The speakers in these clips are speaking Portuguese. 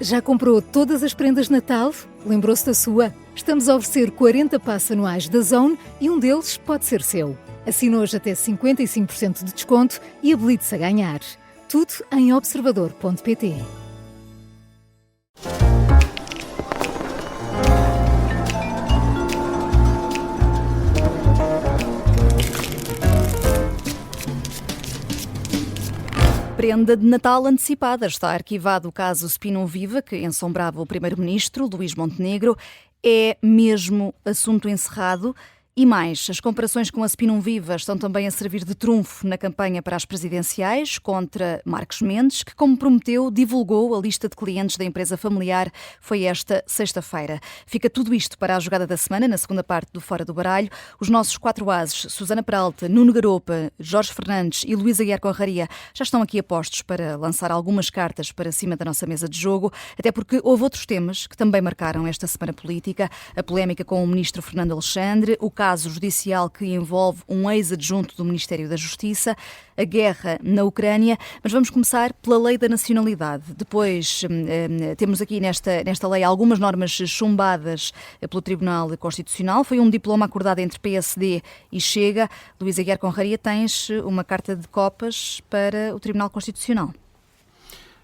Já comprou todas as prendas de Natal? Lembrou-se da sua? Estamos a oferecer 40 passes anuais da Zone e um deles pode ser seu. Assine hoje até 55% de desconto e habilite-se a ganhar. Tudo em observador.pt. Prenda de Natal antecipada. Está arquivado o caso Spinum Viva, que ensombrava o primeiro-ministro, Luís Montenegro. É mesmo assunto encerrado? E mais, as comparações com a Spinum Viva estão também a servir de trunfo na campanha para as presidenciais contra Marcos Mendes, que, como prometeu, divulgou a lista de clientes da empresa familiar. Foi esta sexta-feira. Fica tudo isto para a jogada da semana, na segunda parte do Fora do Baralho. Os nossos 4 ases, Susana Peralta, Nuno Garopa, Jorge Fernandes e Luís Aguiar Conraria, já estão aqui apostos para lançar algumas cartas para cima da nossa mesa de jogo, até porque houve outros temas que também marcaram esta semana política. A polémica com o ministro Fernando Alexandre, o caso judicial que envolve um ex-adjunto do Ministério da Justiça, a guerra na Ucrânia, mas vamos começar pela lei da nacionalidade. Depois temos aqui nesta lei algumas normas chumbadas pelo Tribunal Constitucional. Foi um diploma acordado entre PSD e Chega. Luís Aguiar Conraria, tens uma carta de copas para o Tribunal Constitucional.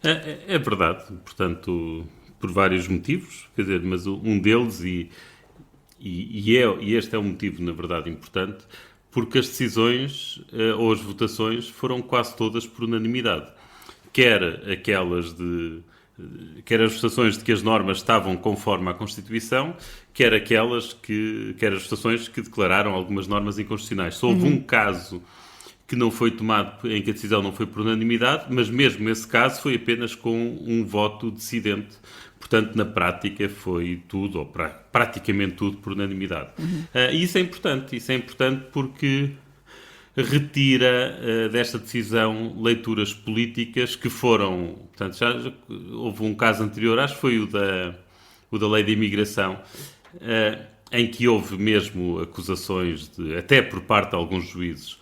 É verdade, portanto, por vários motivos, quer dizer, mas um deles e este é um motivo, na verdade, importante, porque as decisões ou as votações foram quase todas por unanimidade. Quer as votações de que as normas estavam conforme à Constituição, quer as votações que declararam algumas normas inconstitucionais. Só houve um caso que não foi tomado, em que a decisão não foi por unanimidade, mas mesmo esse caso foi apenas com um voto dissidente. Portanto, na prática foi tudo, ou praticamente tudo, por unanimidade. E isso é importante porque retira desta decisão leituras políticas que foram... Portanto, já houve um caso anterior, acho que foi o da lei de imigração, em que houve mesmo acusações, até por parte de alguns juízes,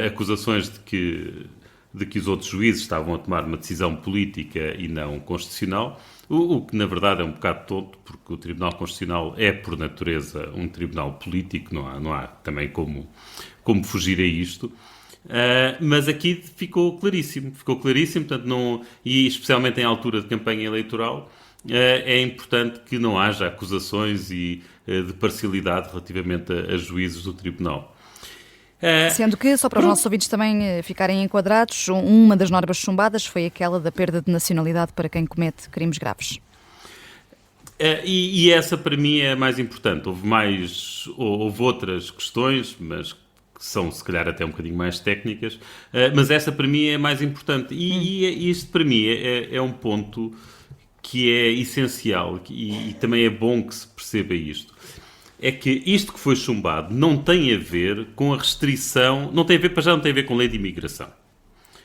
acusações de que os outros juízes estavam a tomar uma decisão política e não constitucional, o que na verdade é um bocado tonto, porque o Tribunal Constitucional é por natureza um tribunal político, não há também como fugir a isto. Mas aqui ficou claríssimo, portanto, e especialmente em altura de campanha eleitoral, é importante que não haja acusações de parcialidade relativamente a juízes do Tribunal. Sendo que, só para os nossos ouvintes também ficarem enquadrados, uma das normas chumbadas foi aquela da perda de nacionalidade para quem comete crimes graves. E essa para mim é a mais importante. Houve outras questões, mas que são se calhar até um bocadinho mais técnicas, mas essa para mim é a mais importante. E isto para mim é um ponto que é essencial e também é bom que se perceba isto. É que isto que foi chumbado não tem a ver com a restrição, não tem a ver com a lei de imigração.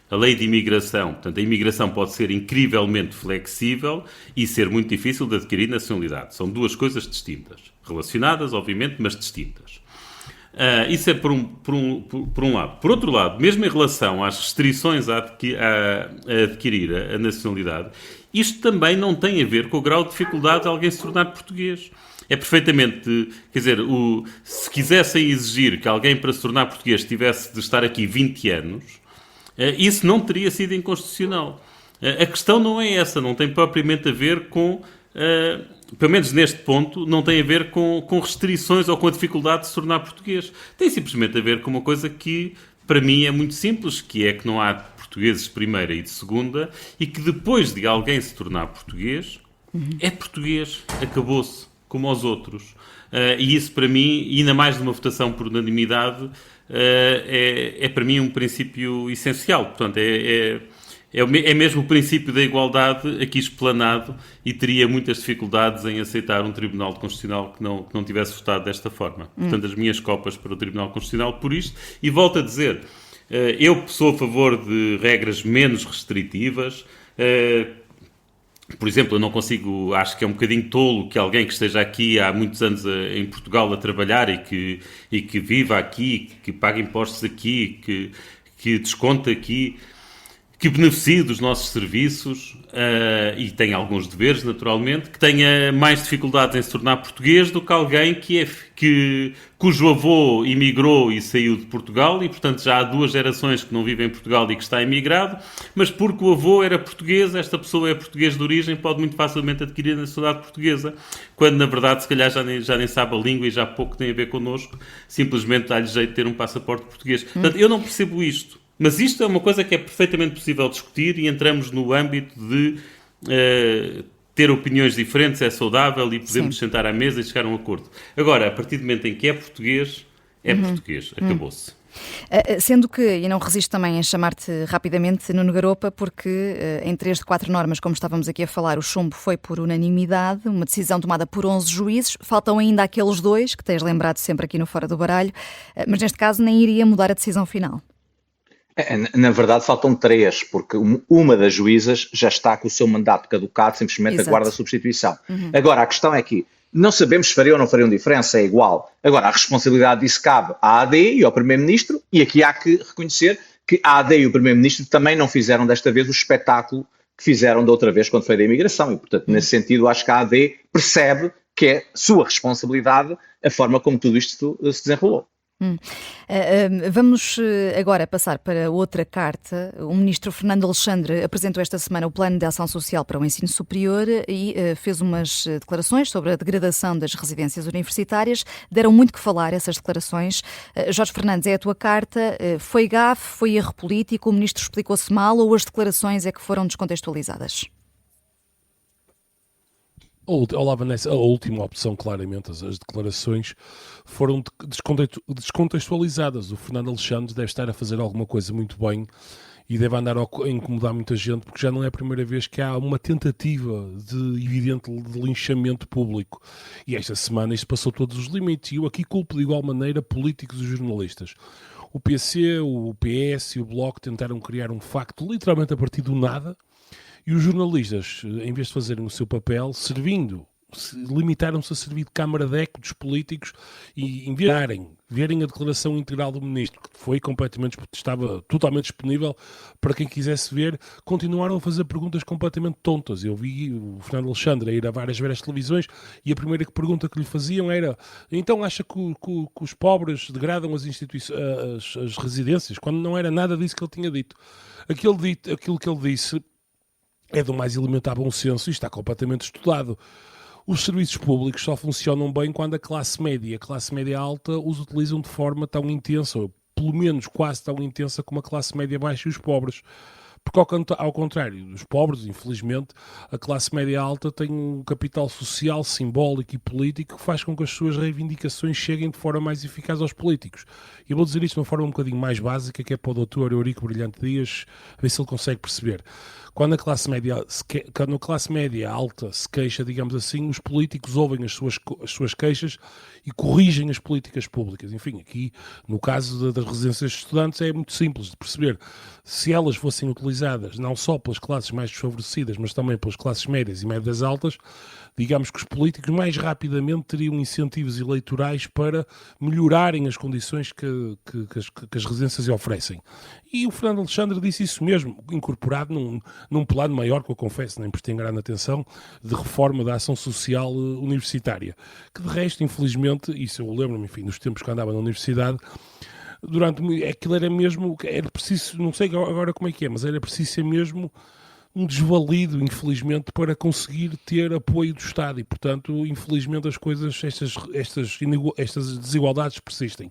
A lei de imigração, portanto, a imigração pode ser incrivelmente flexível e ser muito difícil de adquirir nacionalidade. São duas coisas distintas. Relacionadas, obviamente, mas distintas. Isso é por um lado. Por outro lado, mesmo em relação às restrições a adquirir a nacionalidade, isto também não tem a ver com o grau de dificuldade de alguém se tornar português. É perfeitamente, quer dizer, se quisessem exigir que alguém para se tornar português tivesse de estar aqui 20 anos, isso não teria sido inconstitucional. A questão não é essa, não tem propriamente a ver com, pelo menos neste ponto, não tem a ver com restrições ou com a dificuldade de se tornar português. Tem simplesmente a ver com uma coisa que, para mim, é muito simples, que é que não há portugueses de primeira e de segunda, e que depois de alguém se tornar português, é português, acabou-se. Como aos outros. E isso, para mim, ainda mais de uma votação por unanimidade, é para mim um princípio essencial. Portanto, é mesmo o princípio da igualdade aqui explanado e teria muitas dificuldades em aceitar um Tribunal Constitucional que não tivesse votado desta forma. Portanto, as minhas copas para o Tribunal Constitucional por isto. E volto a dizer, eu sou a favor de regras menos restritivas. Por exemplo, eu não consigo, acho que é um bocadinho tolo que alguém que esteja aqui há muitos anos em Portugal a trabalhar e que viva aqui, que pague impostos aqui, que desconte aqui, que beneficie dos nossos serviços e tem alguns deveres, naturalmente, que tenha mais dificuldades em se tornar português do que alguém cujo avô emigrou e saiu de Portugal e, portanto, já há 2 gerações que não vivem em Portugal e que está emigrado, mas porque o avô era português, esta pessoa é português de origem, pode muito facilmente adquirir a nacionalidade portuguesa, quando, na verdade, se calhar já nem sabe a língua e já pouco tem a ver connosco, simplesmente dá-lhe jeito de ter um passaporte português. Portanto, eu não percebo isto. Mas isto é uma coisa que é perfeitamente possível discutir e entramos no âmbito de ter opiniões diferentes, é saudável e podemos sentar à mesa e chegar a um acordo. Agora, a partir do momento em que é português, português. Acabou-se. Sendo que, e não resisto também a chamar-te rapidamente Nuno Garopa, porque em 3 de 4 normas, como estávamos aqui a falar, o chumbo foi por unanimidade, uma decisão tomada por 11 juízes, faltam ainda aqueles 2, que tens lembrado sempre aqui no Fora do Baralho, mas neste caso nem iria mudar a decisão final. Na verdade faltam 3, porque uma das juízas já está com o seu mandato caducado, simplesmente aguarda a substituição. Agora, a questão é que não sabemos se fariam ou não fariam diferença, é igual. Agora, a responsabilidade disso cabe à AD e ao Primeiro-Ministro, e aqui há que reconhecer que a AD e o Primeiro-Ministro também não fizeram desta vez o espetáculo que fizeram da outra vez quando foi da imigração, e portanto, nesse sentido, acho que a AD percebe que é sua responsabilidade a forma como tudo isto se desenrolou. Vamos agora passar para outra carta. O ministro Fernando Alexandre apresentou esta semana o Plano de Ação Social para o Ensino Superior e fez umas declarações sobre a degradação das residências universitárias. Deram muito que falar essas declarações. Jorge Fernandes, é a tua carta. Foi gafe, foi erro político, o ministro explicou-se mal ou as declarações é que foram descontextualizadas? Olá, Vanessa. A última opção, claramente, as declarações foram descontextualizadas. O Fernando Alexandre deve estar a fazer alguma coisa muito bem e deve andar a incomodar muita gente, porque já não é a primeira vez que há uma tentativa de evidente linchamento público. E esta semana isto passou todos os limites. E eu aqui culpo de igual maneira políticos e jornalistas. O PC, o PS e o Bloco tentaram criar um facto literalmente a partir do nada. E os jornalistas, em vez de fazerem o seu papel, limitaram-se a servir de câmara de eco dos políticos e, em vez de verem a declaração integral do ministro, que estava totalmente disponível para quem quisesse ver, continuaram a fazer perguntas completamente tontas. Eu vi o Fernando Alexandre a ir a várias televisões e a primeira pergunta que lhe faziam era: então acha que os pobres degradam as residências? Quando não era nada disso que ele tinha dito. Aquilo que ele disse é do mais elementar bom senso e está completamente estudado. Os serviços públicos só funcionam bem quando a classe média alta os utilizam de forma tão intensa, ou pelo menos quase tão intensa como a classe média baixa e os pobres. Porque ao contrário dos pobres, infelizmente, a classe média alta tem um capital social, simbólico e político que faz com que as suas reivindicações cheguem de forma mais eficaz aos políticos. E eu vou dizer isto de uma forma um bocadinho mais básica, que é para o Dr. Eurico Brilhante Dias, a ver se ele consegue perceber. Quando a classe média alta se queixa, digamos assim, os políticos ouvem as suas queixas e corrigem as políticas públicas. Enfim, aqui, no caso das residências de estudantes, é muito simples de perceber. Se elas fossem utilizadas não só pelas classes mais desfavorecidas, mas também pelas classes médias e médias altas, digamos que os políticos mais rapidamente teriam incentivos eleitorais para melhorarem as condições que as residências oferecem. E o Fernando Alexandre disse isso mesmo, incorporado num plano maior, que eu confesso, nem prestei grande atenção, de reforma da ação social universitária. Que de resto, infelizmente, isso eu lembro-me, enfim, dos tempos que andava na universidade, aquilo era preciso, não sei agora como é que é, mas era preciso ser mesmo um desvalido, infelizmente, para conseguir ter apoio do Estado e, portanto, infelizmente as coisas, estas desigualdades persistem.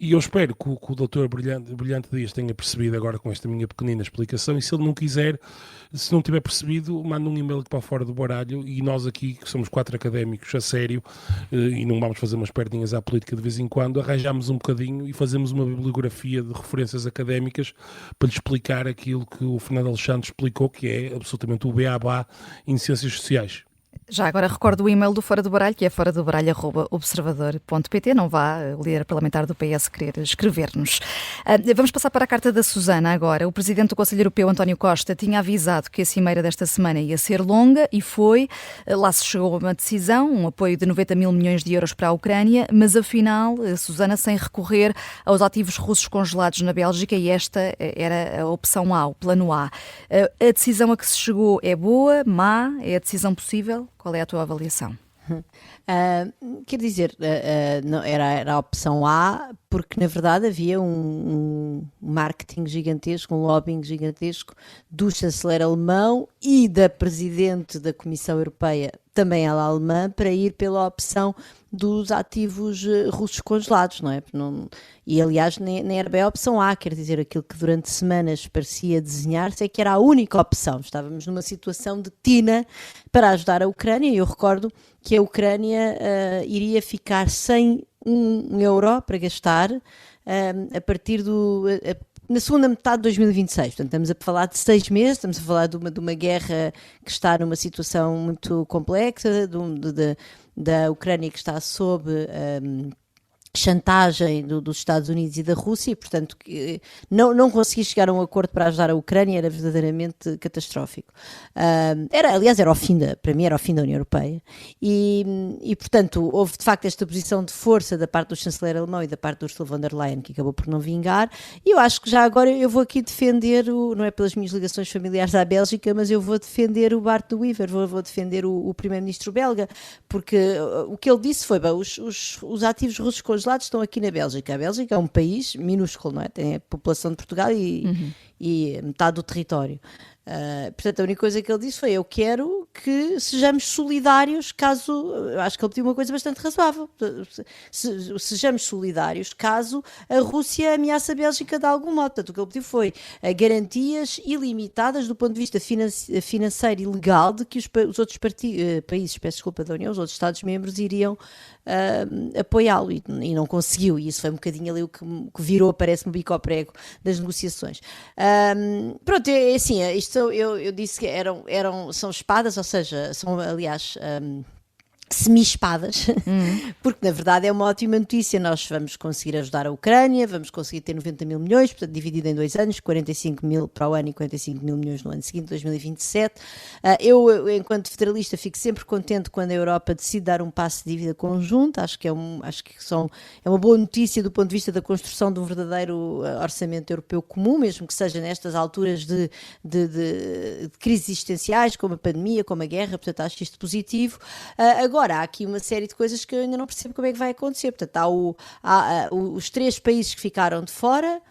E eu espero que o Dr. Brilhante Dias tenha percebido agora com esta minha pequenina explicação, e se ele não quiser, se não tiver percebido, manda um e-mail para fora do baralho, e nós aqui, que somos 4 académicos a sério, e não vamos fazer umas perdinhas à política de vez em quando, arranjamos um bocadinho e fazemos uma bibliografia de referências académicas para lhe explicar aquilo que o Fernando Alexandre explicou, que é absolutamente o beabá em ciências sociais. Já agora recordo o e-mail do Fora do Baralho, que é foradobaralho@observador.pt. Não vá, o líder parlamentar do PS, querer escrever-nos. Vamos passar para a carta da Susana agora. O presidente do Conselho Europeu, António Costa, tinha avisado que a cimeira desta semana ia ser longa e foi. Lá se chegou a uma decisão, um apoio de 90 mil milhões de euros para a Ucrânia, mas afinal, Susana, sem recorrer aos ativos russos congelados na Bélgica, e esta era a opção A, o plano A. A decisão a que se chegou é boa, má? É a decisão possível? Qual é a tua avaliação? Quer dizer, não, era a opção A, porque na verdade havia um marketing gigantesco, um lobbying gigantesco do chanceler alemão e da presidente da Comissão Europeia, também ela alemã, para ir pela opção dos ativos russos congelados, não é? E aliás nem era bem a opção A, quer dizer, aquilo que durante semanas parecia desenhar-se é que era a única opção. Estávamos numa situação de tina para ajudar a Ucrânia, e eu recordo que a Ucrânia iria ficar sem €1 para gastar a partir na segunda metade de 2026, portanto estamos a falar de 6 meses, estamos a falar de uma guerra que está numa situação muito complexa, da Ucrânia que está sob chantagem dos Estados Unidos e da Rússia, e portanto não conseguir chegar a um acordo para ajudar a Ucrânia era verdadeiramente catastrófico. Aliás, para mim era o fim da União Europeia, e portanto houve de facto esta posição de força da parte do chanceler alemão e da parte do Ursula von der Leyen, que acabou por não vingar, e eu acho que já agora eu vou aqui defender, não é pelas minhas ligações familiares à Bélgica, mas eu vou defender o Bart de Wever, vou defender o primeiro-ministro belga, porque o que ele disse foi, os ativos russos congelados estão aqui na Bélgica. A Bélgica é um país minúsculo, não é? Tem a população de Portugal e metade do território. Portanto, a única coisa que ele disse foi: eu quero que sejamos solidários caso... Eu acho que ele pediu uma coisa bastante razoável. Sejamos solidários caso a Rússia ameace a Bélgica de algum modo. Portanto, o que ele pediu foi garantias ilimitadas do ponto de vista financeiro e legal de que os outros países, peço desculpa, da União, os outros Estados-membros iriam apoiá-lo, e não conseguiu, e isso foi um bocadinho ali o que virou, parece-me, o bico ao prego das negociações. Pronto, é assim, isto eu disse que são espadas, ou seja, são aliás semi-espadas, porque na verdade é uma ótima notícia. Nós vamos conseguir ajudar a Ucrânia, vamos conseguir ter 90 mil milhões, portanto dividido em 2 anos, 45 mil para o ano e 45 mil milhões no ano seguinte, 2027. Eu, enquanto federalista, fico sempre contente quando a Europa decide dar um passo de dívida conjunta. Acho que é uma boa notícia do ponto de vista da construção de um verdadeiro orçamento europeu comum, mesmo que seja nestas alturas de crises existenciais, como a pandemia, como a guerra. Portanto, acho isto positivo. Agora, há aqui uma série de coisas que eu ainda não percebo como é que vai acontecer. Portanto, há os 3 países que ficaram de fora,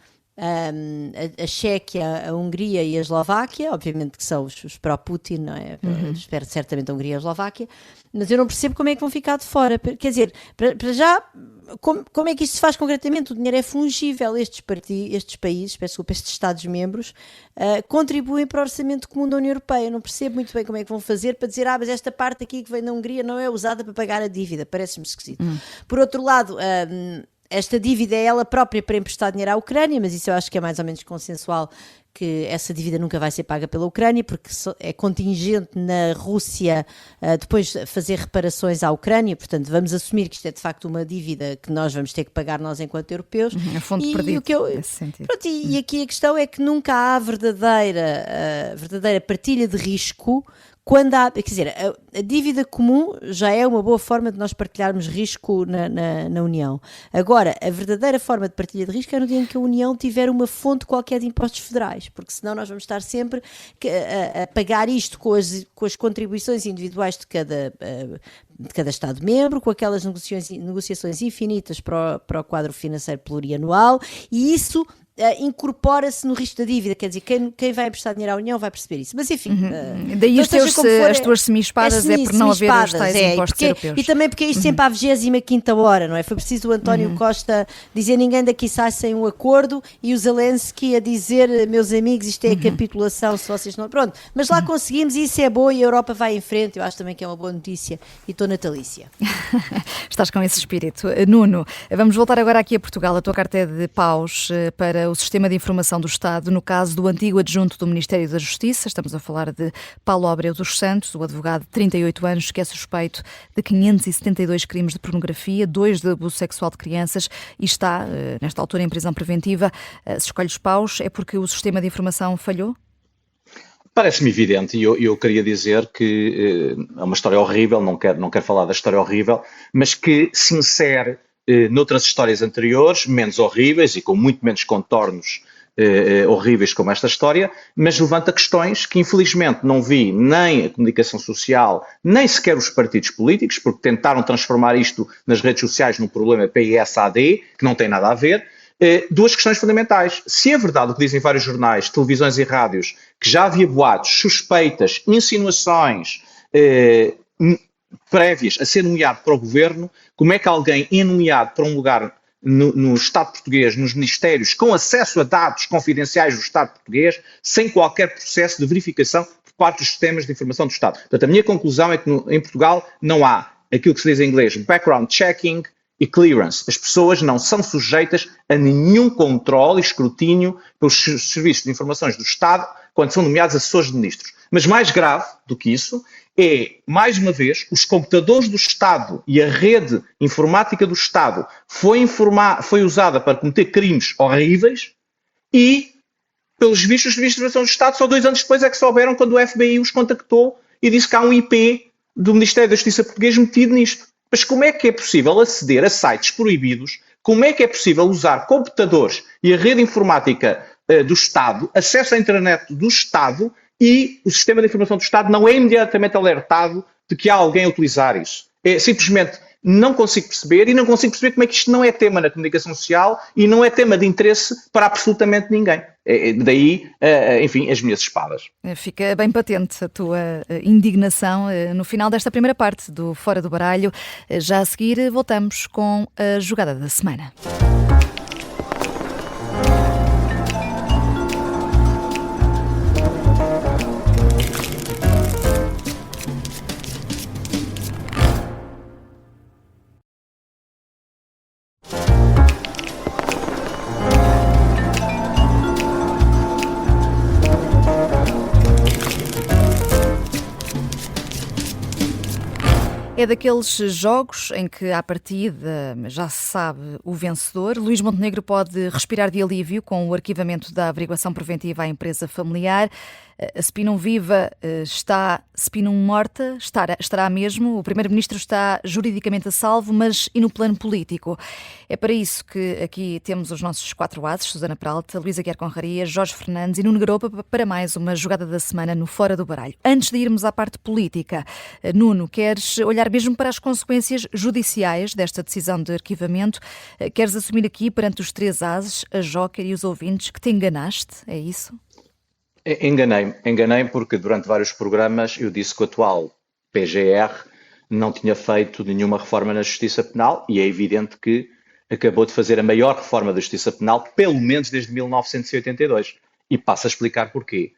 a Chequia, a Hungria e a Eslováquia, obviamente que são os pró-Putin, não é? Espero certamente a Hungria e a Eslováquia, mas eu não percebo como é que vão ficar de fora. Quer dizer, para já, como é que isto se faz concretamente? O dinheiro é fungível. Estes países, estes Estados-membros, contribuem para o orçamento comum da União Europeia. Eu não percebo muito bem como é que vão fazer para dizer, mas esta parte aqui que vem da Hungria não é usada para pagar a dívida. Parece-me esquisito. Por outro lado, esta dívida é ela própria para emprestar dinheiro à Ucrânia, mas isso eu acho que é mais ou menos consensual, que essa dívida nunca vai ser paga pela Ucrânia, porque é contingente na Rússia depois fazer reparações à Ucrânia. Portanto, vamos assumir que isto é de facto uma dívida que nós vamos ter que pagar nós enquanto europeus. A fonte perdida, nesse sentido. Pronto, e aqui a questão é que nunca há verdadeira partilha de risco. Quando há, quer dizer, a dívida comum já é uma boa forma de nós partilharmos risco na União. Agora, a verdadeira forma de partilha de risco é no dia em que a União tiver uma fonte qualquer de impostos federais, porque senão nós vamos estar sempre a pagar isto com as contribuições individuais de cada Estado-membro, com aquelas negociações infinitas para o quadro financeiro plurianual, e isso incorpora-se no risco da dívida. Quer dizer, quem vai emprestar dinheiro à União vai perceber isso. Mas enfim... Daí as tuas semi-espadas é por não haver os tais impostos europeus. E também porque é isto sempre à 25ª hora, não é? Foi preciso o António Costa dizer ninguém daqui sai sem um acordo, e o Zelensky a dizer, meus amigos, isto é a capitulação, se vocês não... Pronto, mas lá conseguimos, e isso é bom, e a Europa vai em frente. Eu acho também que é uma boa notícia, e estou natalícia. Estás com esse espírito. Nuno, vamos voltar agora aqui a Portugal. A tua carta é de paus para o Sistema de Informação do Estado no caso do antigo adjunto do Ministério da Justiça. Estamos a falar de Paulo Abreu dos Santos, o advogado de 38 anos que é suspeito de 572 crimes de pornografia, 2 de abuso sexual de crianças e está, nesta altura, em prisão preventiva. Se escolhe os paus, é porque o Sistema de Informação falhou? Parece-me evidente, e eu queria dizer que é uma história horrível, não quero falar da história horrível, mas que se insere noutras histórias anteriores, menos horríveis e com muito menos contornos horríveis como esta história, mas levanta questões que infelizmente não vi nem a comunicação social, nem sequer os partidos políticos, porque tentaram transformar isto nas redes sociais num problema PIS-AD, que não tem nada a ver. Duas questões fundamentais. Se é verdade o que dizem vários jornais, televisões e rádios, que já havia boatos, suspeitas, insinuações prévias a ser nomeado para o governo, como é que alguém é nomeado para um lugar no Estado português, nos ministérios, com acesso a dados confidenciais do Estado português, sem qualquer processo de verificação por parte dos sistemas de informação do Estado? Portanto, a minha conclusão é que em Portugal não há aquilo que se diz em inglês background checking e clearance. As pessoas não são sujeitas a nenhum controle e escrutínio pelos serviços de informações do Estado quando são nomeados assessores de ministros. Mas mais grave do que isso é, mais uma vez, os computadores do Estado e a rede informática do Estado foi usada para cometer crimes horríveis e, pelos vistos, os serviços de informação do Estado só 2 anos depois é que souberam quando o FBI os contactou e disse que há um IP do Ministério da Justiça português metido nisto. Mas como é que é possível aceder a sites proibidos? Como é que é possível usar computadores e a rede informática do Estado, acesso à internet do Estado, e o sistema de informação do Estado não é imediatamente alertado de que há alguém a utilizar isso? Simplesmente não consigo perceber, e não consigo perceber como é que isto não é tema na comunicação social e não é tema de interesse para absolutamente ninguém. Daí, enfim, as minhas espadas. Fica bem patente a tua indignação no final desta primeira parte do Fora do Baralho. Já a seguir voltamos com a jogada da semana. É daqueles jogos em que, à partida, já se sabe o vencedor. Luís Montenegro pode respirar de alívio com o arquivamento da averiguação preventiva à empresa familiar. A Spinum viva está, Spinum morta, estará mesmo. O Primeiro-Ministro está juridicamente a salvo, mas e no plano político? É para isso que aqui temos os nossos 4 ases, Susana Peralta, Luísa Guiar Conraria, Jorge Fernandes e Nuno Garopa, para mais uma jogada da semana no Fora do Baralho. Antes de irmos à parte política, Nuno, queres olhar mesmo para as consequências judiciais desta decisão de arquivamento? Queres assumir aqui, perante os 3 ases, a Joker e os ouvintes, que te enganaste? É isso? Enganei porque durante vários programas eu disse que o atual PGR não tinha feito nenhuma reforma na Justiça Penal e é evidente que acabou de fazer a maior reforma da Justiça Penal, pelo menos desde 1982. E passo a explicar porquê.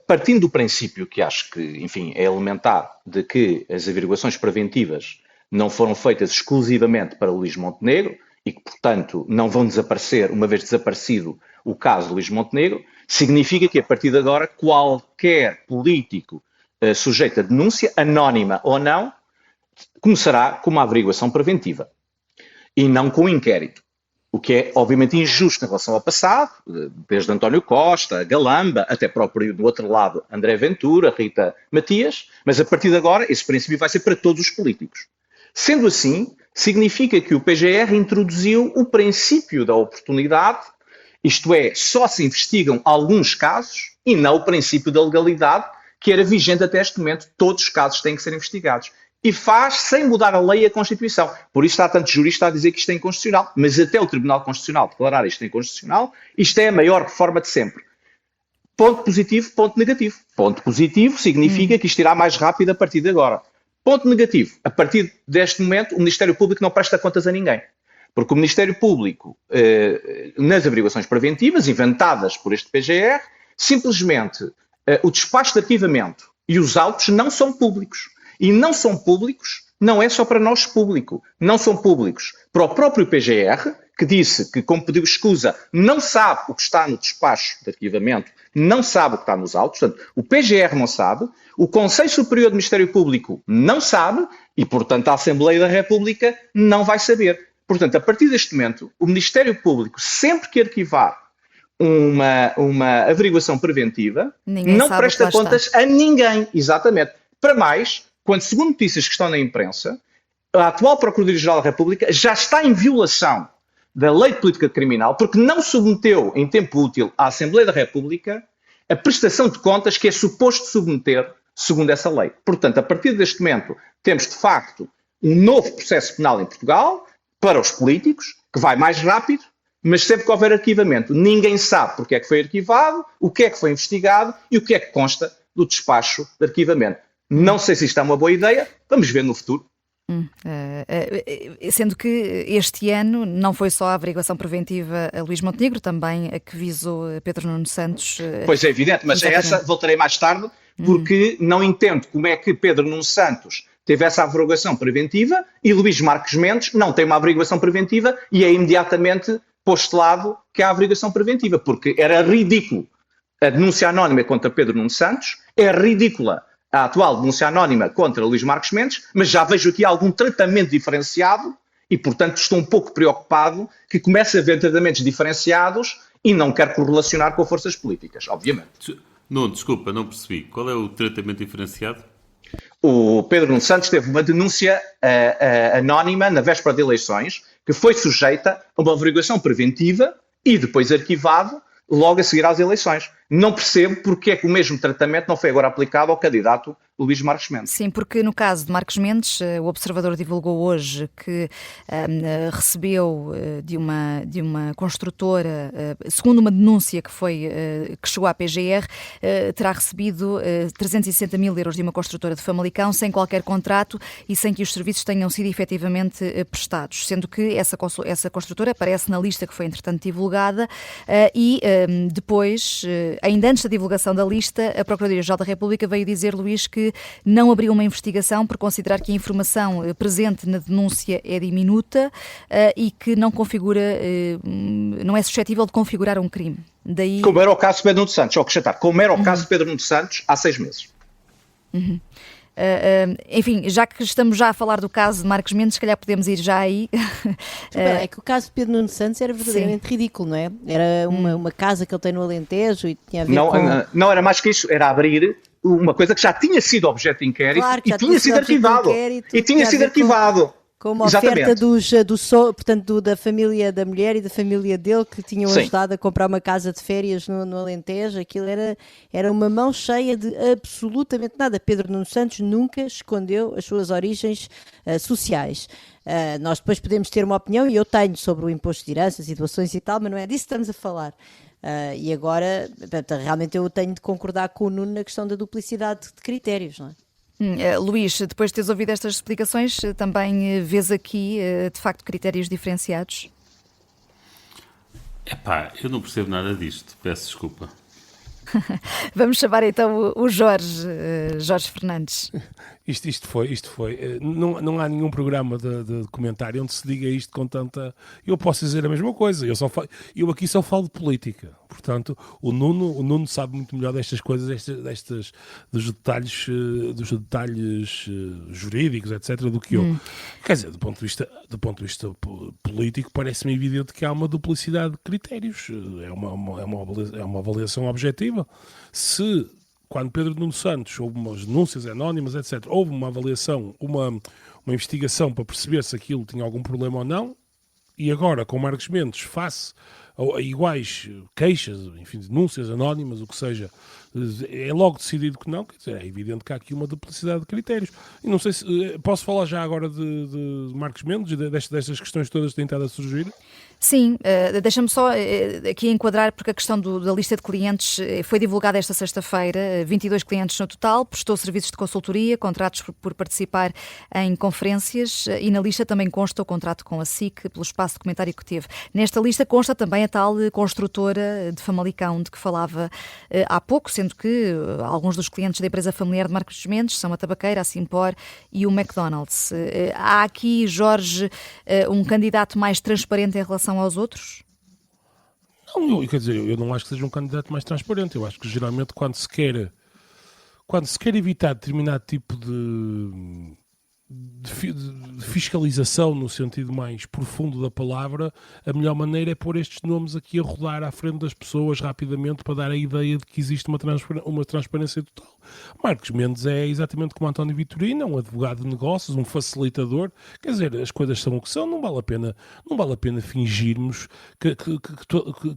Partindo do princípio que acho que, enfim, é elementar, de que as averiguações preventivas não foram feitas exclusivamente para Luís Montenegro e que, portanto, não vão desaparecer, uma vez desaparecido o caso de Luís Montenegro, significa que, a partir de agora, qualquer político sujeito a denúncia, anónima ou não, começará com uma averiguação preventiva e não com um inquérito. O que é, obviamente, injusto em relação ao passado, desde António Costa, Galamba, até próprio, do outro lado, André Ventura, Rita Matias, mas a partir de agora esse princípio vai ser para todos os políticos. Sendo assim, significa que o PGR introduziu o princípio da oportunidade, isto é, só se investigam alguns casos e não o princípio da legalidade, que era vigente até este momento. Todos os casos têm que ser investigados. E faz sem mudar a lei e a Constituição. Por isso há tanto jurista a dizer que isto é inconstitucional. Mas até o Tribunal Constitucional declarar isto inconstitucional, isto é a maior reforma de sempre. Ponto positivo, ponto negativo. Ponto positivo significa que isto irá mais rápido a partir de agora. Ponto negativo, a partir deste momento o Ministério Público não presta contas a ninguém. Porque o Ministério Público, nas averiguações preventivas inventadas por este PGR, simplesmente o despacho de arquivamento e os autos não são públicos. E não são públicos, não é só para nós público, não são públicos para o próprio PGR, que disse que, como pediu escusa, não sabe o que está no despacho de arquivamento, não sabe o que está nos autos, portanto, o PGR não sabe, o Conselho Superior do Ministério Público não sabe e, portanto, a Assembleia da República não vai saber. Portanto, a partir deste momento, o Ministério Público, sempre que arquivar uma averiguação preventiva, não presta contas a ninguém. Exatamente. Para mais, quando, segundo notícias que estão na imprensa, a atual Procuradoria-Geral da República já está em violação da Lei de Política Criminal porque não submeteu em tempo útil à Assembleia da República a prestação de contas que é suposto submeter segundo essa lei. Portanto, a partir deste momento, temos de facto um novo processo penal em Portugal para os políticos, que vai mais rápido, mas sempre que houver arquivamento, ninguém sabe porque é que foi arquivado, o que é que foi investigado e o que é que consta do despacho de arquivamento. Não sei se isto é uma boa ideia, vamos ver no futuro. Sendo que este ano não foi só a averiguação preventiva a Luís Montenegro, também a que visou Pedro Nuno Santos. Pois é evidente, mas a essa voltarei mais tarde, porque não entendo como é que Pedro Nuno Santos teve essa averiguação preventiva e Luís Marques Mendes não tem uma averiguação preventiva e é imediatamente postulado que há averiguação preventiva, porque era ridículo a denúncia anónima contra Pedro Nuno Santos, é ridícula a atual denúncia anónima contra Luís Marques Mendes, mas já vejo aqui algum tratamento diferenciado e, portanto, estou um pouco preocupado que comece a haver tratamentos diferenciados e não quero correlacionar com forças políticas, obviamente. Não, desculpa, não percebi. Qual é o tratamento diferenciado? O Pedro Nuno Santos teve uma denúncia anónima na véspera de eleições que foi sujeita a uma averiguação preventiva e depois arquivado logo a seguir às eleições. Não percebo porque é que o mesmo tratamento não foi agora aplicado ao candidato Luís Marques Mendes. Sim, porque no caso de Marques Mendes, o Observador divulgou hoje que recebeu de uma construtora, segundo uma denúncia que chegou à PGR, terá recebido 360 mil euros de uma construtora de Famalicão sem qualquer contrato e sem que os serviços tenham sido efetivamente prestados, sendo que essa construtora aparece na lista que foi entretanto divulgada e depois, ainda antes da divulgação da lista, a Procuradoria-Geral da República veio dizer, Luís, que não abriu uma investigação por considerar que a informação presente na denúncia é diminuta e que não é suscetível de configurar um crime. Daí... Como era o caso de Pedro Nuno Santos, como era o caso de Pedro Nuno Santos há 6 meses. Enfim, já que estamos já a falar do caso de Marques Mendes, se calhar podemos ir já aí. É que o caso de Pedro Nuno Santos era verdadeiramente ridículo, não é? Era uma casa que ele tem no Alentejo e tinha a ver não era mais que isso, era abrir uma coisa que já tinha sido objeto de inquérito e tinha sido arquivado. E tinha sido arquivado. Com uma oferta da família da mulher e da família dele que tinham ajudado a comprar uma casa de férias no Alentejo. Aquilo era uma mão cheia de absolutamente nada. Pedro Nuno Santos nunca escondeu as suas origens sociais. Nós depois podemos ter uma opinião, e eu tenho, sobre o imposto de heranças, situações e tal, mas não é disso que estamos a falar. E agora, realmente eu tenho de concordar com o Nuno na questão da duplicidade de critérios, não é? Luís, depois de teres ouvido estas explicações, também vês aqui, de facto, critérios diferenciados? Eu não percebo nada disto, peço desculpa. Vamos chamar então o Jorge Fernandes. Isto foi. Não há nenhum programa de comentário onde se diga isto com tanta... Eu posso dizer a mesma coisa, eu aqui só falo de política. Portanto, o Nuno sabe muito melhor destas coisas, dos detalhes jurídicos, etc., do que eu. Quer dizer, do ponto de vista político, parece-me evidente que há uma duplicidade de critérios. É uma avaliação objetiva. Se, quando Pedro Nuno Santos houve umas denúncias anónimas, etc., houve uma avaliação, uma investigação para perceber se aquilo tinha algum problema ou não, e agora, com Marques Mendes, face a iguais queixas, enfim, denúncias anónimas, o que seja, é logo decidido que não, quer dizer, é evidente que há aqui uma duplicidade de critérios. E não sei se posso falar já agora de Marques Mendes, destas questões todas que têm estado a surgir. Sim, deixa-me só aqui enquadrar, porque a questão da lista de clientes foi divulgada esta sexta-feira, 22 clientes no total, prestou serviços de consultoria, contratos por participar em conferências e na lista também consta o contrato com a SIC pelo espaço documentário que teve. Nesta lista consta também a tal construtora de Famalicão de que falava há pouco, sendo que alguns dos clientes da empresa familiar de Marcos Mendes são a Tabaqueira, a Simpor e o McDonald's. Há aqui, Jorge, um candidato mais transparente em relação aos outros? Não, quer dizer, eu não acho que seja um candidato mais transparente. Eu acho que geralmente quando se quer evitar determinado tipo de fiscalização no sentido mais profundo da palavra, a melhor maneira é pôr estes nomes aqui a rodar à frente das pessoas rapidamente para dar a ideia de que existe uma transparência total. Marcos Mendes é exatamente como António Vitorino, é um advogado de negócios, um facilitador. Quer dizer, as coisas são o que são, não vale a pena fingirmos que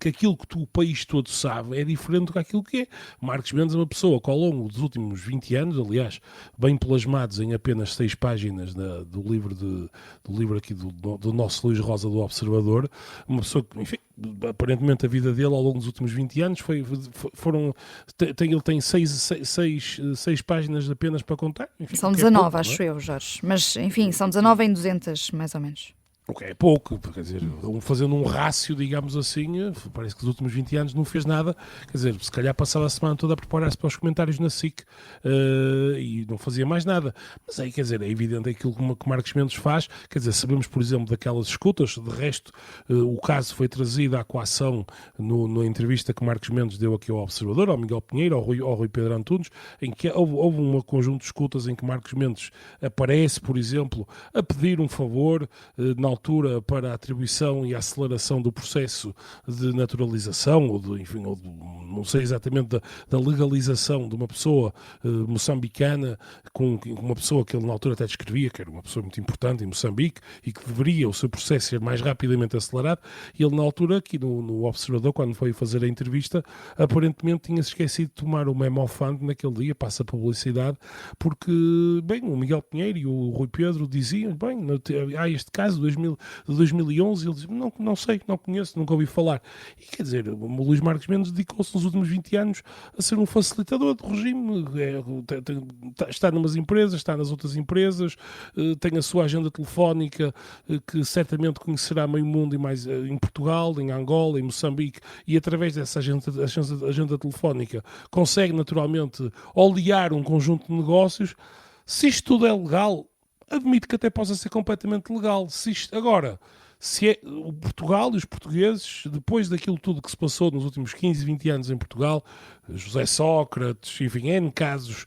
aquilo que o país todo sabe é diferente do que aquilo que é. Marcos Mendes é uma pessoa que ao longo dos últimos 20 anos, aliás, bem plasmados em apenas 6 páginas do livro aqui do nosso Luís Rosa do Observador, uma pessoa que, enfim, aparentemente a vida dele ao longo dos últimos 20 anos ele tem 6 páginas apenas para contar. Enfim, são 19, acho eu, Jorge. Mas, enfim, são 19 em 200, mais ou menos. O que é pouco, quer dizer, fazendo um rácio, digamos assim, parece que nos últimos 20 anos não fez nada, quer dizer, se calhar passava a semana toda a preparar-se para os comentários na SIC e não fazia mais nada. Mas aí, quer dizer, é evidente aquilo que Marcos Mendes faz, quer dizer, sabemos, por exemplo, daquelas escutas, de resto, o caso foi trazido à coação na entrevista que Marcos Mendes deu aqui ao Observador, ao Miguel Pinheiro, ao Rui Pedro Antunes, em que houve um conjunto de escutas em que Marcos Mendes aparece, por exemplo, a pedir um favor na altura para a atribuição e a aceleração do processo de naturalização, não sei exatamente, da legalização de uma pessoa moçambicana, com uma pessoa que ele na altura até descrevia, que era uma pessoa muito importante em Moçambique e que deveria o seu processo ser mais rapidamente acelerado, e ele na altura, aqui no Observador, quando foi fazer a entrevista, aparentemente tinha-se esquecido de tomar o memo fund naquele dia, passa a publicidade, porque, bem, o Miguel Pinheiro e o Rui Pedro diziam, bem, há este caso de 2011, ele diz, não sei, não conheço, nunca ouvi falar. E quer dizer, o Luís Marcos Mendes dedicou-se nos últimos 20 anos a ser um facilitador do regime, está numas empresas, está nas outras empresas, tem a sua agenda telefónica, que certamente conhecerá meio mundo e mais em Portugal, em Angola, em Moçambique, e através dessa agenda telefónica consegue naturalmente olear um conjunto de negócios. Se isto tudo é legal, admito que até possa ser completamente legal. Se é o Portugal e os portugueses, depois daquilo tudo que se passou nos últimos 15, 20 anos em Portugal, José Sócrates, enfim, N casos,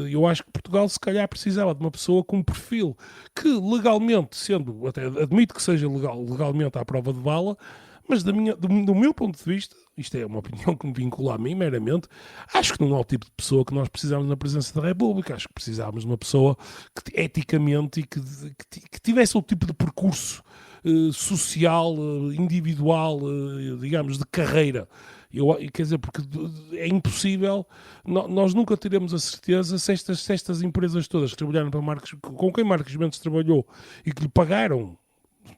eu acho que Portugal se calhar precisava de uma pessoa com um perfil que legalmente, até admito que seja legalmente à prova de bala, mas do meu ponto de vista, isto é uma opinião que me vincula a mim meramente, acho que não é o tipo de pessoa que nós precisamos na presença da República. Acho que precisávamos de uma pessoa que eticamente e que tivesse o tipo de percurso social, individual, digamos, de carreira. Quer dizer, porque é impossível, nós nunca teremos a certeza se estas empresas todas que trabalharam com quem Marcos Mendes trabalhou e que lhe pagaram,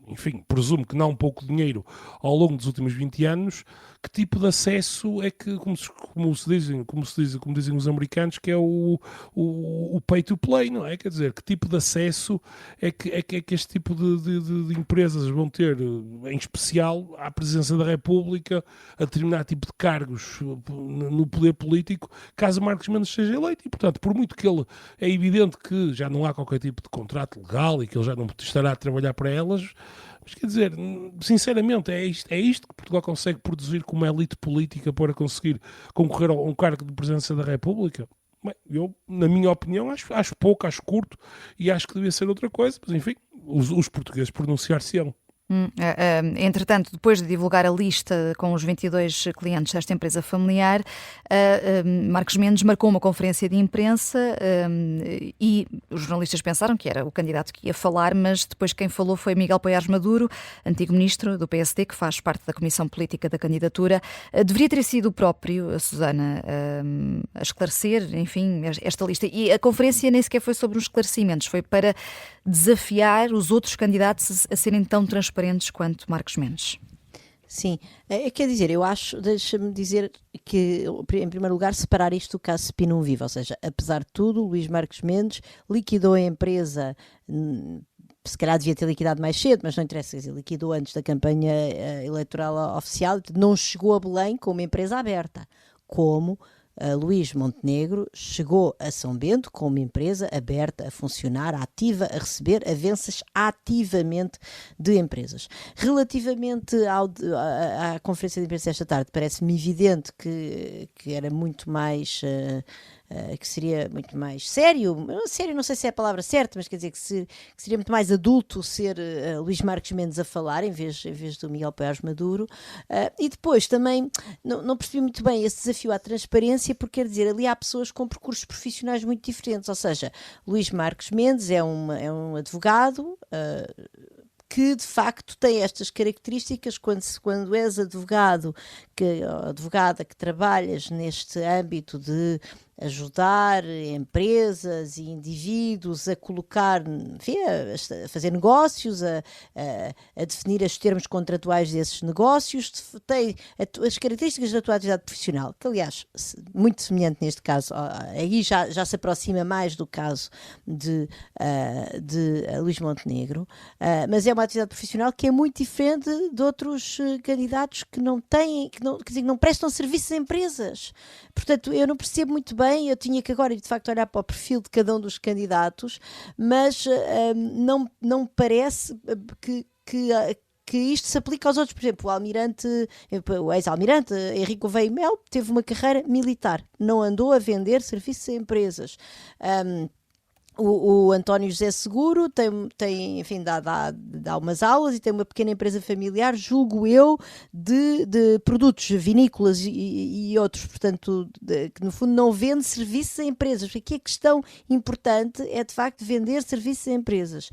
enfim, presumo que não um pouco dinheiro ao longo dos últimos 20 anos, que tipo de acesso é que, como dizem os americanos, que é o pay to play, não é? Quer dizer, que tipo de acesso é que este tipo de empresas vão ter, em especial, à presidência da República, a determinado tipo de cargos no poder político, caso Marcos Mendes seja eleito. E, portanto, por muito que ele, é evidente que já não há qualquer tipo de contrato legal e que ele já não estará a trabalhar para elas, mas quer dizer, sinceramente, é isto que Portugal consegue produzir como elite política para conseguir concorrer a um cargo de presidência da República? Bem, eu, na minha opinião, acho pouco, acho curto e acho que devia ser outra coisa, mas enfim, os portugueses pronunciar-se-ão. Entretanto, depois de divulgar a lista com os 22 clientes desta empresa familiar, Marcos Mendes marcou uma conferência de imprensa e os jornalistas pensaram que era o candidato que ia falar, mas depois quem falou foi Miguel Poiares Maduro, antigo ministro do PSD, que faz parte da Comissão Política da candidatura. Deveria ter sido o próprio, a Susana, a esclarecer, enfim, esta lista. E a conferência nem sequer foi sobre os esclarecimentos, foi para desafiar os outros candidatos a serem tão transparentes quanto Marcos Mendes. Sim, quer dizer, eu acho, deixa-me dizer que, em primeiro lugar, separar isto do caso Spinum Viva, ou seja, apesar de tudo, Luís Marcos Mendes liquidou a empresa se calhar devia ter liquidado mais cedo, mas não interessa, liquidou antes da campanha eleitoral oficial, não chegou a Belém com uma empresa aberta, como Luís Montenegro chegou a São Bento com uma empresa aberta, a funcionar, ativa, a receber avanças ativamente de empresas. Relativamente à conferência de imprensa esta tarde, parece-me evidente que era muito mais... que seria muito mais sério, não sei se é a palavra certa, mas quer dizer que seria muito mais adulto ser Luís Marques Mendes a falar em vez do Miguel Paiás Maduro. E depois também não percebi muito bem esse desafio à transparência, porque quer dizer, ali há pessoas com percursos profissionais muito diferentes, ou seja, Luís Marques Mendes é um advogado que de facto tem estas características quando és advogada que trabalhas neste âmbito de ajudar empresas e indivíduos a colocar, enfim, a fazer negócios, a definir os termos contratuais desses negócios, tem as características da tua atividade profissional, que aliás, muito semelhante neste caso, aí já se aproxima mais do caso de Luís Montenegro, mas é uma atividade profissional que é muito diferente de outros candidatos que não têm, quer dizer, que não prestam serviços a empresas. Portanto, eu não percebo muito bem, eu tinha que agora, de facto, olhar para o perfil de cada um dos candidatos, mas não me parece que isto se aplica aos outros. Por exemplo, o ex-almirante Henrique Gouveia e Melo teve uma carreira militar, não andou a vender serviços a empresas. O António José Seguro tem enfim, dá umas aulas e tem uma pequena empresa familiar, julgo eu, de produtos vinícolas e outros, portanto, que no fundo não vende serviços a empresas, porque aqui a questão importante é de facto vender serviços a empresas.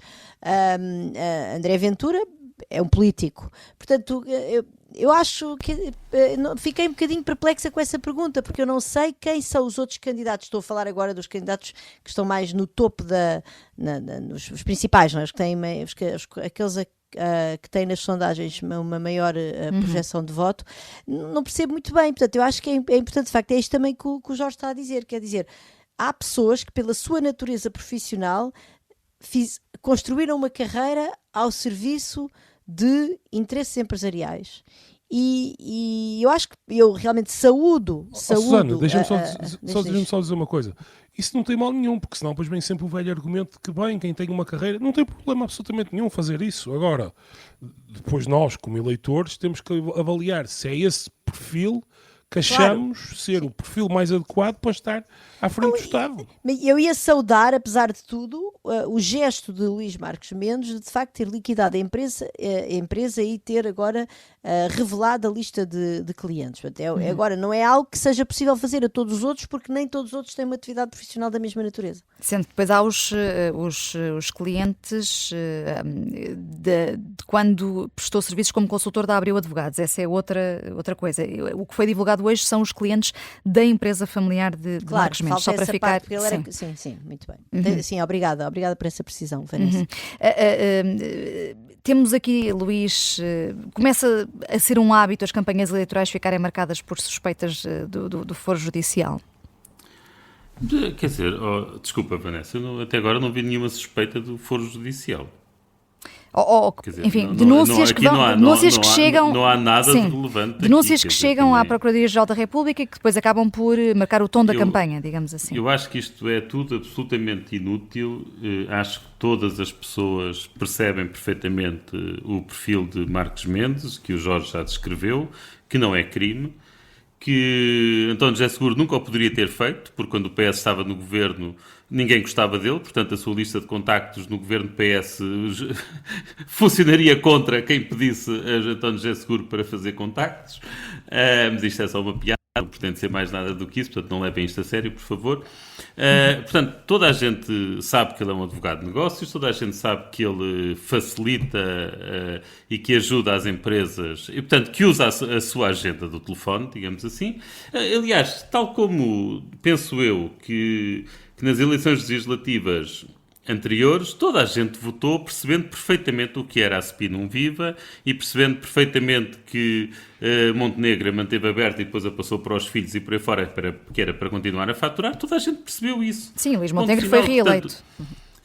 André Ventura é um político, portanto, eu acho que fiquei um bocadinho perplexa com essa pergunta, porque eu não sei quem são os outros candidatos. Estou a falar agora dos candidatos que estão mais no topo os principais, não é? Aqueles que têm nas sondagens uma maior projeção de voto. Não percebo muito bem, portanto, eu acho que é importante, de facto, é isto também que o Jorge está a dizer, quer dizer, há pessoas que pela sua natureza profissional construíram uma carreira ao serviço de interesses empresariais. E eu acho que eu realmente saúdo. Susana, deixa-me só dizer uma coisa. Isso não tem mal nenhum, porque senão depois vem sempre o velho argumento de que, bem, quem tem uma carreira, não tem problema absolutamente nenhum fazer isso. Agora, depois nós, como eleitores, temos que avaliar se é esse perfil que achamos ser o perfil mais adequado para estar à frente do Estado. Eu ia saudar, apesar de tudo, o gesto de Luís Marques Mendes de facto ter liquidado a empresa e ter agora revelado a lista de clientes. Agora não é algo que seja possível fazer a todos os outros, porque nem todos os outros têm uma atividade profissional da mesma natureza. Sendo que depois há os clientes de quando prestou serviços como consultor da Abreu Advogados. Essa é outra coisa. O que foi divulgado hoje são os clientes da empresa familiar de Marques Mendes. Só para ficar... Sim, muito bem. Sim, obrigada por essa precisão, Vanessa. Temos aqui, Luís, começa a ser um hábito as campanhas eleitorais ficarem marcadas por suspeitas do foro judicial? Quer dizer, desculpa, Vanessa, até agora não vi nenhuma suspeita do foro judicial. Dizer, enfim, denúncias que chegam... Não há nada de relevante. Denúncias que chegam à Procuradoria-Geral da República e que depois acabam por marcar o tom da campanha, digamos assim. Eu acho que isto é tudo absolutamente inútil. Acho que todas as pessoas percebem perfeitamente o perfil de Marques Mendes, que o Jorge já descreveu, que não é crime, que António José Seguro nunca o poderia ter feito, porque quando o PS estava no governo ninguém gostava dele, portanto a sua lista de contactos no governo PS funcionaria contra quem pedisse a António José Seguro para fazer contactos, mas isto é só uma piada, não pretende ser mais nada do que isso, portanto não levem isto a sério, por favor. Portanto, toda a gente sabe que ele é um advogado de negócios, toda a gente sabe que ele facilita e que ajuda as empresas, e portanto que usa a sua agenda do telefone, digamos assim. Aliás, tal como penso eu que nas eleições legislativas anteriores, toda a gente votou percebendo perfeitamente o que era a Spinum Viva e percebendo perfeitamente que Montenegro manteve aberta e depois a passou para os filhos e por aí fora, que era para continuar a faturar. Toda a gente percebeu isso. Sim, Luís Montenegro foi reeleito.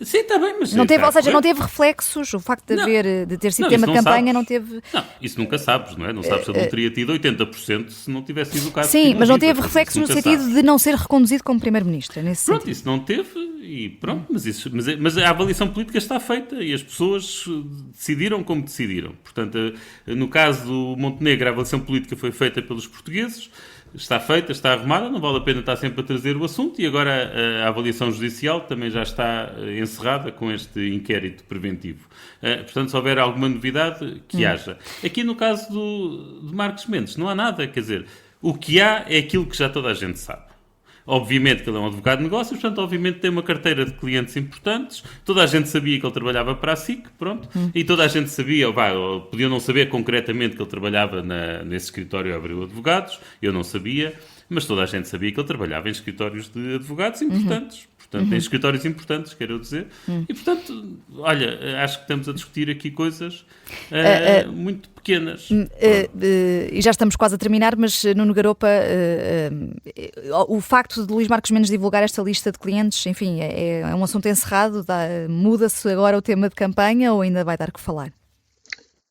Sim, está bem, mas... Não teve, ou seja, não teve reflexos, o facto de ter sido tema de campanha não teve... Não, isso nunca sabes, não é? Não sabes se ele não teria tido 80% se não tivesse sido o caso. Sim, mas não teve reflexos no sentido de não ser reconduzido como primeiro-ministro, nesse Pronto, sentido. isso não teve e pronto, mas a avaliação política está feita e as pessoas decidiram como decidiram. Portanto, no caso do Montenegro, a avaliação política foi feita pelos portugueses, está feita, está arrumada, não vale a pena estar sempre a trazer o assunto e agora a avaliação judicial também já está encerrada com este inquérito preventivo. Portanto, se houver alguma novidade, que haja. Aqui no caso de Marcos Mendes, não há nada, quer dizer, o que há é aquilo que já toda a gente sabe. Obviamente que ele é um advogado de negócios, portanto, obviamente tem uma carteira de clientes importantes. Toda a gente sabia que ele trabalhava para a SIC, pronto. E toda a gente sabia, ou podia não saber concretamente que ele trabalhava nesse escritório Abreu Advogados. Eu não sabia, mas toda a gente sabia que ele trabalhava em escritórios de advogados importantes. Portanto, em escritórios importantes, quero dizer. E, portanto, olha, acho que estamos a discutir aqui coisas muito pequenas. E já estamos quase a terminar, mas Nuno Garopa, o facto de Luís Marcos Mendes divulgar esta lista de clientes, enfim, é um assunto encerrado? Muda-se agora o tema de campanha ou ainda vai dar que falar?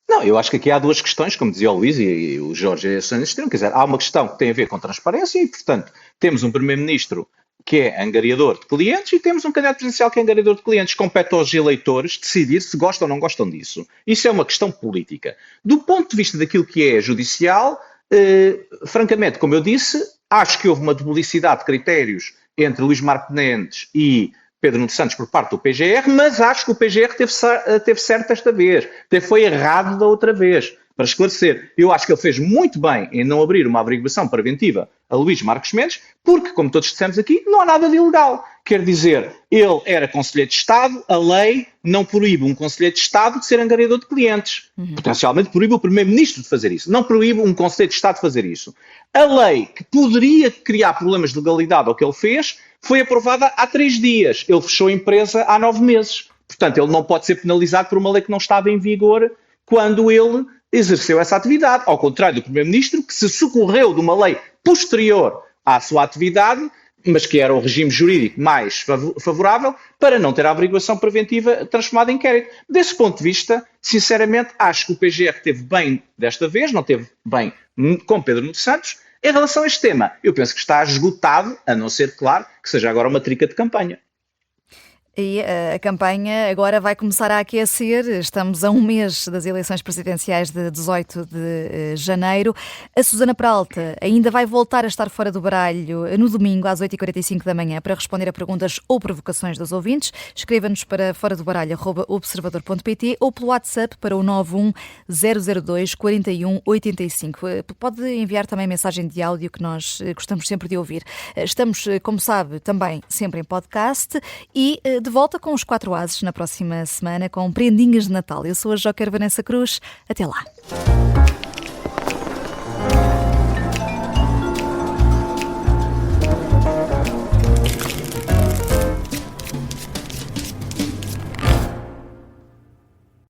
Não, eu acho que aqui há duas questões, como dizia o Luís e o Jorge insistiram, quer dizer, há uma questão que tem a ver com transparência e, portanto, temos um primeiro-ministro que é angariador de clientes e temos um candidato presidencial que é angariador de clientes. Compete aos eleitores decidir se gostam ou não gostam disso. Isso é uma questão política. Do ponto de vista daquilo que é judicial, francamente, como eu disse, acho que houve uma duplicidade de critérios entre Luís Marcos Mendes e Pedro Nuno Santos por parte do PGR, mas acho que o PGR teve certo esta vez, foi errado da outra vez. Para esclarecer, eu acho que ele fez muito bem em não abrir uma averiguação preventiva a Luís Marcos Mendes, porque, como todos dissemos aqui, não há nada de ilegal. Quer dizer, ele era conselheiro de Estado, a lei não proíbe um conselheiro de Estado de ser angariador de clientes. Potencialmente proíbe o primeiro-ministro de fazer isso. Não proíbe um conselheiro de Estado de fazer isso. A lei que poderia criar problemas de legalidade ao que ele fez foi aprovada há 3 dias. Ele fechou a empresa há 9 meses. Portanto, ele não pode ser penalizado por uma lei que não estava em vigor quando ele exerceu essa atividade, ao contrário do Primeiro-Ministro, que se socorreu de uma lei posterior à sua atividade, mas que era o regime jurídico mais favorável, para não ter a averiguação preventiva transformada em inquérito. Desse ponto de vista, sinceramente, acho que o PGR teve bem desta vez, não teve bem com Pedro Nuno Santos. Em relação a este tema, eu penso que está esgotado, a não ser, claro, que seja agora uma trica de campanha. E a campanha agora vai começar a aquecer. Estamos a um mês das eleições presidenciais de 18 de janeiro. A Susana Peralta ainda vai voltar a estar fora do baralho no domingo às 8h45 da manhã para responder a perguntas ou provocações dos ouvintes. Escreva-nos para foradobaralho@observador.pt ou pelo WhatsApp para o 91002 4185. Pode enviar também mensagem de áudio que nós gostamos sempre de ouvir. Estamos, como sabe, também sempre em podcast e de volta com os 4 ases na próxima semana com prendinhas de Natal. Eu sou a Joker Vanessa Cruz. Até lá.